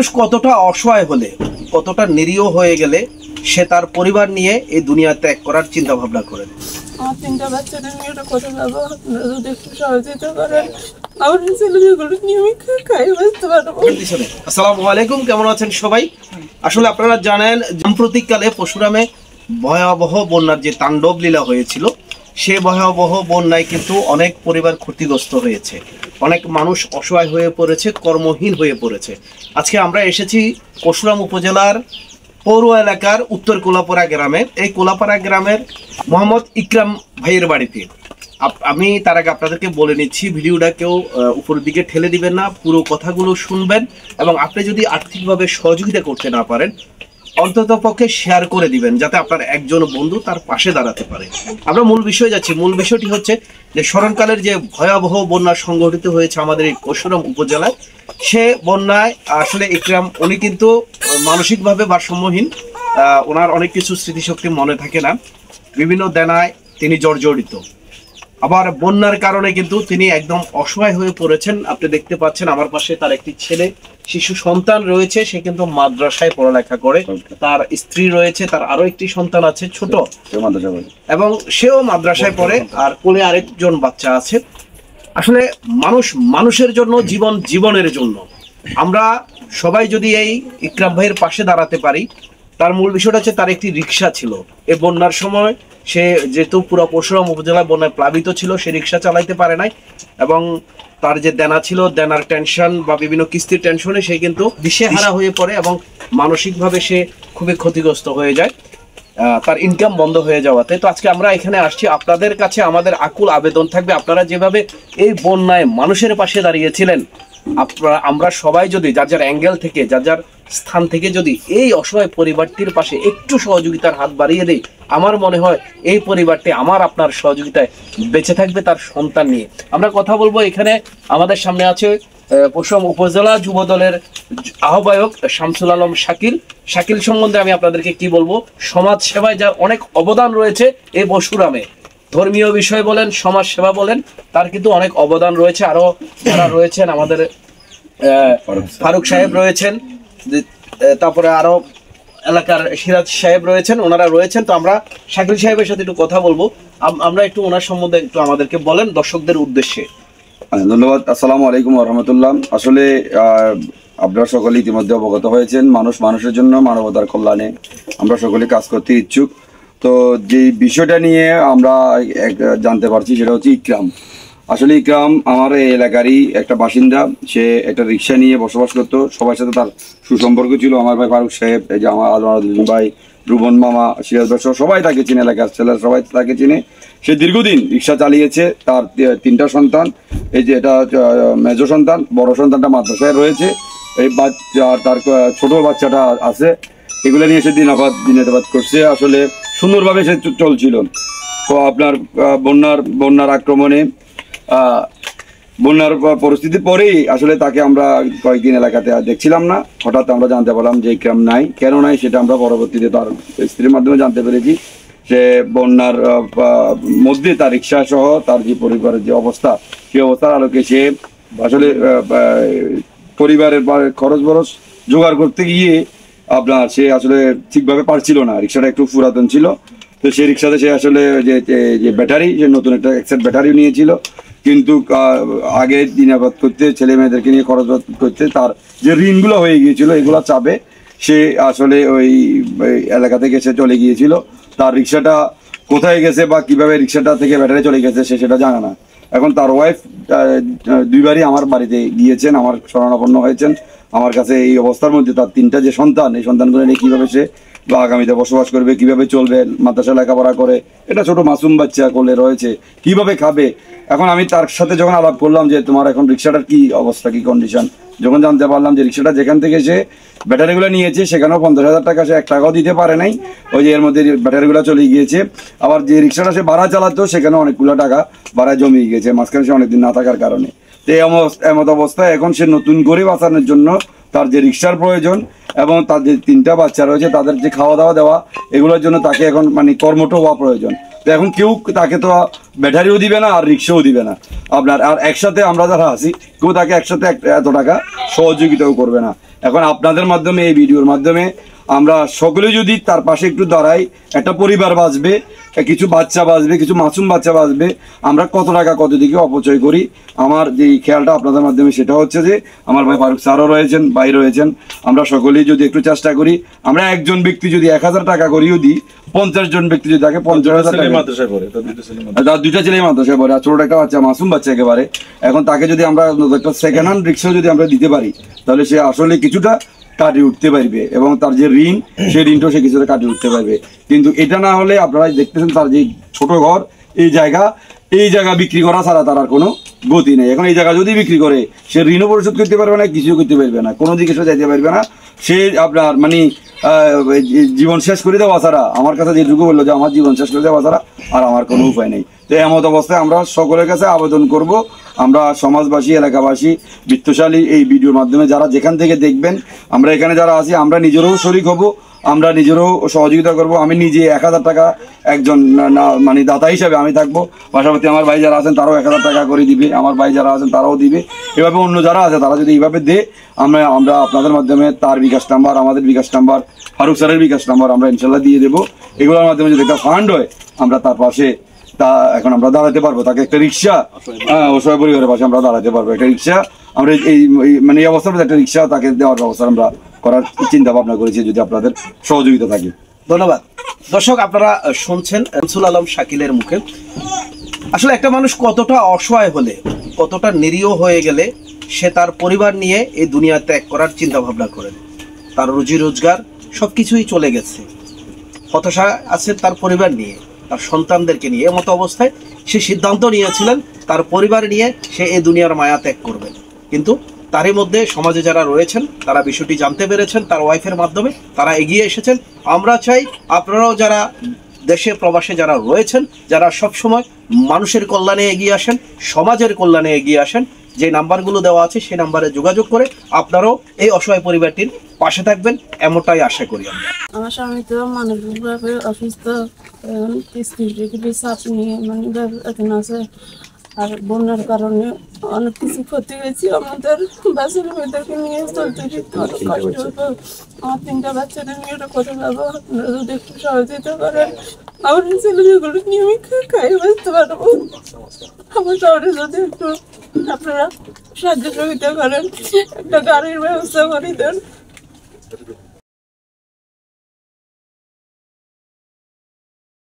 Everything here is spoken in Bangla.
মানুষ কতটা অসহায় হলে, কতটা নিরীহ হয়ে গেলে সে তার পরিবার নিয়ে এই দুনিয়া ত্যাগ করার চিন্তা ভাবনা করেন। আমার তিনটা বাচ্চাদের নিয়ে একটা কথা ভাবো, আপনারা যদি একটু সহযোগিতা করেন আমার ছেলেগুলো নিয়ে আমি খাই বাঁচতে পারবো। আসসালামু আলাইকুম, কেমন আছেন সবাই? আসলে আপনারা জানেন সাম্প্রতিককালে পরশুরামে ভয়াবহ বন্যার যে তাণ্ডব লীলা হয়েছিল, সে ভয়াবহ বন্যায় কিন্তু অনেক পরিবার ক্ষতিগ্রস্ত হয়েছে, অনেক মানুষ অসহায় হয়ে পড়েছে, কর্মহীন হয়ে পড়েছে। আজকে আমরা এসেছি পরশুরাম উপজেলার পৌর এলাকার উত্তর কোলাপাড়া গ্রামে। এই কোলাপাড়া গ্রামের মোহাম্মদ ইকরাম ভাইয়ের বাড়িতে। আমি তার আগে আপনাদেরকে বলে নিচ্ছি, ভিডিওটা কেউ উপরের দিকে ঠেলে দিবেন না, পুরো কথাগুলো শুনবেন এবং আপনি যদি আর্থিকভাবে সহযোগিতা করতে না পারেন অন্তত পক্ষে শেয়ার করে দিবেন, যাতে আপনার একজন বন্ধু তার পাশে দাঁড়াতে পারে। আমরা মূল বিষয়ে যাচ্ছি। মূল বিষয়টি হচ্ছে যে স্মরণকালের যে ভয়াবহ বন্যা সংঘটিত হয়েছে আমাদের এই পরশুরাম উপজেলায়, সে বন্যায় আসলে ইকরাম উনি কিন্তু মানসিকভাবে ভারসাম্যহীন, ওনার অনেক কিছু স্মৃতিশক্তি মনে থাকে না, বিভিন্ন দেনায় তিনি জর্জরিত। আবার বন্যার কারণে কিন্তু তিনি একদম অসহায় হয়ে পড়েছেন। আপনি দেখতে পাচ্ছেন আমার পাশে তার একটি ছেলে শিশু সন্তান রয়েছে, সে কিন্তু মাদ্রাসায় পড়ালেখা করে, তার স্ত্রী রয়েছে, তার আরো একটি সন্তান আছে ছোট এবং সেও মাদ্রাসায় পড়ে, আর কোলে আরেকজন বাচ্চা আছে। আসলে মানুষ মানুষের জন্য, জীবন জীবনের জন্য। আমরা সবাই যদি এই ইকরাম ভাইয়ের পাশে দাঁড়াতে পারি। তার মূল বিষয়টা হচ্ছে তার একটি রিক্সা ছিল, এই বন্যার সময় সে যেহেতু পুরো পরশুরাম উপজেলা বন্যায় প্লাবিত ছিল, সে রিক্সা চালাইতে পারে নাই এবং তার যে দেনা ছিল, দেনার টেনশন বা বিভিন্ন কিস্তির টেনশনে সে কিন্তু দিশেহারা হয়ে পড়ে এবং মানসিকভাবে সে খুবই ক্ষতিগ্রস্ত হয়ে যায়, তার ইনকাম বন্ধ হয়ে যাওয়াতে। তো আজকে আমরা এখানে আসছি, আপনাদের কাছে আমাদের আকুল আবেদন থাকবে, আপনারা যেভাবে এই বন্যায় মানুষের পাশে দাঁড়িয়েছিলেন, আমরা সবাই যদি যার যার অ্যাঙ্গেল থেকে, যার যার স্থান থেকে যদি এই অসহায় পরিবারটির পাশে একটু সহযোগিতার হাত বাড়িয়ে দেই, আমার মনে হয় এই পরিবারটি আমার আপনার সহযোগিতায় বেঁচে থাকবে তার সন্তান নিয়ে। আমরা কথা বলবো। এখানে আমাদের সামনে আছে পরশুরাম উপজেলা যুব দলের আহ্বায়ক শামসুল আলম শাকিল। শাকিল সম্বন্ধে আমি আপনাদেরকে কি বলবো, সমাজ সেবায় যার অনেক অবদান রয়েছে এই পরশুরামে, ধর্মীয় বিষয় বলেন, সমাজ সেবা বলেন, তার কিন্তু অনেক অবদান রয়েছে। আরো যারা রয়েছেন আমাদের ফারুক সাহেব রয়েছেন, তারপরে আরো এলাকার সিরাজ সাহেব রয়েছেন, ওনারা রয়েছেন। তো আমরা শাকিল সাহেবের সাথে একটু কথা বলবো, আমরা একটু ওনার সম্বন্ধে একটু আমাদেরকে বলেন দর্শকদের উদ্দেশ্যে। ধন্যবাদ। আসসালামু আলাইকুম ওয়া রাহমাতুল্লাহ। আসলে আপনারা সকলে ইতিমধ্যে অবগত হয়েছেন, মানুষ মানুষের জন্য, মানবতার কল্যাণে আমরা সকলে কাজ করতে ইচ্ছুক। তো যে বিষয়টা নিয়ে আমরা জানতে পারছি সেটা হচ্ছে ইকরাম। আসলে ইকরাম আমার এই এলাকারই একটা বাসিন্দা। সে একটা রিক্সা নিয়ে বসবাস করতো, সবার সাথে তার সুসম্পর্ক ছিল। আমার ভাই ফারুক সাহেব, এই যে আমার আলম ভাই, রুবন মামা, সিরাজ ভাই, সবাই তাকে চিনে, এলাকার ছেলেরা সবাই তাকে চিনে। সে দীর্ঘদিন রিক্সা চালিয়েছে। তার তিনটা সন্তান, এই যে এটা মেজো সন্তান, বড় সন্তানটা মাদ্রাসায় রয়েছে, এই বাচ্চা তার ছোট বাচ্চাটা আছে। এগুলো নিয়ে সে দিনাবাদ করছে। আসলে সুন্দরভাবে সে চলছিল। তো আপনার বন্যার আক্রমণে, বন্যার পরিস্থিতির পরেই আসলে তাকে আমরা কয়েকদিন এলাকাতে দেখছিলাম না। হঠাৎ আমরা জানতে পারলাম যে ইকরাম নাই। কেন নাই সেটা আমরা পরবর্তীতে তার স্ত্রীর মাধ্যমে জানতে পেরেছি। সে বন্যার মধ্যে তার রিক্সা সহ তার যে পরিবারের যে অবস্থা, সেই অবস্থার আলোকে সে আসলে পরিবারের খরচ বরচ জোগাড় করতে গিয়ে আপনার সে আসলে ঠিকভাবে পারছিল না। রিক্সাটা একটু পুরাতন ছিল। তো সেই রিক্সাতে সে আসলে যে ব্যাটারি, সে নতুন একটা এক্সেট ব্যাটারি নিয়েছিল, কিন্তু আগে দিনাবাদ করতে, ছেলে মেয়েদেরকে নিয়ে খরচ করতে তার যে ঋণগুলো হয়ে গিয়েছিল, এগুলো চাপে সে আসলে ওই এলাকা থেকে সে চলে গিয়েছিল। তার রিক্সাটা কোথায় গেছে বা কিভাবে রিক্সাটা থেকে ব্যাটারি চলে গেছে সে সেটা জানে না। এখন তার ওয়াইফ দুইবারই আমার বাড়িতে গিয়েছেন, আমার শরণাপন্ন হয়েছেন। আমার কাছে এই অবস্থার মধ্যে তার তিনটা যে সন্তান, এই সন্তানগুলো নিয়ে কীভাবে সে বা আগামীতে বসবাস করবে, কিভাবে চলবে, মাদ্রাসা লেখাপড়া করে, এটা ছোট মাসুম বাচ্চা কোলে রয়েছে, কিভাবে খাবে। এখন আমি তার সাথে যখন আলাপ করলাম যে তোমার এখন রিক্সাটার কি অবস্থা, কি কন্ডিশন, যখন জানতে পারলাম যে রিক্সাটা যেখান থেকে সে ব্যাটারিগুলো নিয়েছে সেখানেও 50,000 টাকা সে 1 টাকাও দিতে পারে নাই, ওই যে এর মধ্যে ব্যাটারিগুলো চলে গিয়েছে। আবার যে রিক্সাটা সে ভাড়া চালাতো সেখানে অনেকগুলো টাকা ভাড়া জমিয়ে গিয়েছে মাঝখানে সে অনেকদিন না থাকার কারণে। তো এমত অবস্থায় এখন সে নতুন করে বাঁচানোর জন্য তার যে রিক্সার প্রয়োজন এবং তার যে 3টা বাচ্চা রয়েছে তাদের যে খাওয়া দাওয়া দেওয়া, এগুলোর জন্য তাকে এখন মানে কর্মঠ হওয়া প্রয়োজন। তো এখন কেউ তাকে তো ব্যাটারিও দিবে না আর রিক্সাও দিবে না আপনার, আর একসাথে আমরা যারা আছি কেউ তাকে একসাথে এত টাকা সহযোগিতাও করবে না। এখন আপনাদের মাধ্যমে, এই ভিডিওর মাধ্যমে আমরা সকলে যদি তার পাশে একটু দাঁড়াই, একটা পরিবার বাঁচবে, কিছু বাচ্চা বাঁচবে, কিছু মাসুম বাচ্চা বাঁচবে। আমরা কত টাকা কত দিকে অপচয় করি, আমার যেই খেয়ালটা আপনাদের মাধ্যমে সেটা হচ্ছে যে আমার ভাই ফারুক স্যারও রয়েছেন, ভাই রয়েছেন, আমরা সকলেই যদি একটু চেষ্টা করি, আমরা একজন ব্যক্তি যদি 1000 টাকা করেও দিই, 50 জন ব্যক্তি যদি তাকে 50,000 টাকা, তার 2টা ছেলে মাদ্রাসায় পড়ে, আর ছোট একটা বাচ্চা, মাসুম বাচ্চা একেবারে, এখন তাকে যদি আমরা একটা সেকেন্ড হ্যান্ড রিক্সাও যদি আমরা দিতে পারি, তাহলে সে আসলে কিছুটা কাটিয়ে উঠতে পারবে এবং তার যে ঋণ, সেই ঋণটাও সে কিছুটা কাটিয়ে উঠতে পারবে। কিন্তু এটা না হলে আপনারা দেখতেছেন তার যে ছোট ঘর, এই জায়গা বিক্রি করা ছাড়া তার আর কোনো গতি নেই। এখন এই জায়গা যদি বিক্রি করে, সে ঋণও পরিশোধ করতে পারবে না, কিছুও করতে পারবে না, কোনো দিকে সে যাইতে পারবে না। সে আপনার মানে জীবন শেষ করে দেওয়া ছাড়া, আমার কাছে যেটুকু বললো যে আমার জীবন শেষ করে দেওয়া ছাড়া আর আমার কোনো উপায় নেই। তো এমত অবস্থায় আমরা সকলের কাছে আবেদন করব, আমরা সমাজবাসী, এলাকাবাসী, বিত্তশালী এই ভিডিওর মাধ্যমে যারা যেখান থেকে দেখবেন, আমরা এখানে যারা আছি, আমরা নিজেরাও শরিক হব, আমরা নিজেরাও সহযোগিতা করব। আমি নিজে 1000 টাকা একজন মানে দাতা হিসাবে আমি থাকবো, পাশাপাশি আমার ভাই যারা আছেন তারাও 1000 টাকা করে দিবে, আমার ভাই যারা আছেন তারাও দিবে, এভাবে অন্য যারা আছে তারা যদি এইভাবে দেয়, আমরা আপনাদের মাধ্যমে তার বিকাশ নাম্বার, আমাদের বিকাশ নাম্বার, ফারুক স্যারের বিকাশ নাম্বার আমরা ইনশাল্লাহ দিয়ে দেবো। এগুলোর মাধ্যমে যদি একটা ফান্ড হয়, আমরা তার পাশে এখন আমরা দাঁড়াতে পারবো, তাকে একটা রিক্সা, অসহায় পরিবারের পাশে আমরা দাঁড়াতে পারবো, একটা রিক্সা আমরা এই মানে এই অবস্থার একটা রিক্সা তাকে দেওয়ার ব্যবস্থা আমরা করার চিন্তা ভাবনা করেছি, যদি আপনাদের সহযোগিতা থাকে। ধন্যবাদ। দর্শক, আপনারা শুনছেন শামসুল আলম শাকিলের মুখে। আসলে একটা মানুষ কতটা অসহায় হলে, কতটা নিরীহ হয়ে গেলে সে তার পরিবার নিয়ে এই দুনিয়া ত্যাগ করার চিন্তা ভাবনা করেন। তার রুজি রোজগার সবকিছুই চলে গেছে, হতাশা আছে তার পরিবার নিয়ে, তার সন্তানদেরকে নিয়ে। এমতো অবস্থায় সে সিদ্ধান্ত নিয়েছিলেন তার পরিবার নিয়ে সে এই দুনিয়ার মায়া ত্যাগ করবেন। কিন্তু তারই মধ্যে সমাজে যারা রয়েছেন তারা বিষয়টি জানতে পেরেছেন, তার ওয়াইফের মাধ্যমে তারা এগিয়ে এসেছেন। আমরা চাই আপনারাও যারা দেশে প্রবাসে যারা রয়েছেন, যারা সবসময় মানুষের কল্যাণে এগিয়ে আসেন, সমাজের কল্যাণে এগিয়ে আসেন, যে নাম্বারগুলো দেওয়া আছে সেই নাম্বারে যোগাযোগ করে আপনারাও এই অসহায় পরিবারটির পাশে থাকবেন, এমনটাই আশা করি আমরা। আমার স্বামী তো মানসিকভাবে অসুস্থ, স্ত্রীর চাপ নিয়ে মানে এখন আছে। আর বন্যার কারণে অনেক কিছু ক্ষতি হয়েছে, আমাদের বাচ্চার মেয়েদেরকে নিয়ে চলতে ফিরতে অনেক কষ্ট হতো। আমার 3টা বাচ্চাদের নিয়ে ওটা কোথায় যাবো, আপনারা যদি একটু সহযোগিতা করেন, আমার ছেলে যেগুলো নিয়ে আমি খাই বাঁচতে পারবো। আমার শহরে যদি একটু আপনারা সাহায্য সহযোগিতা করেন, একটা গাড়ির ব্যবস্থা করে দেন।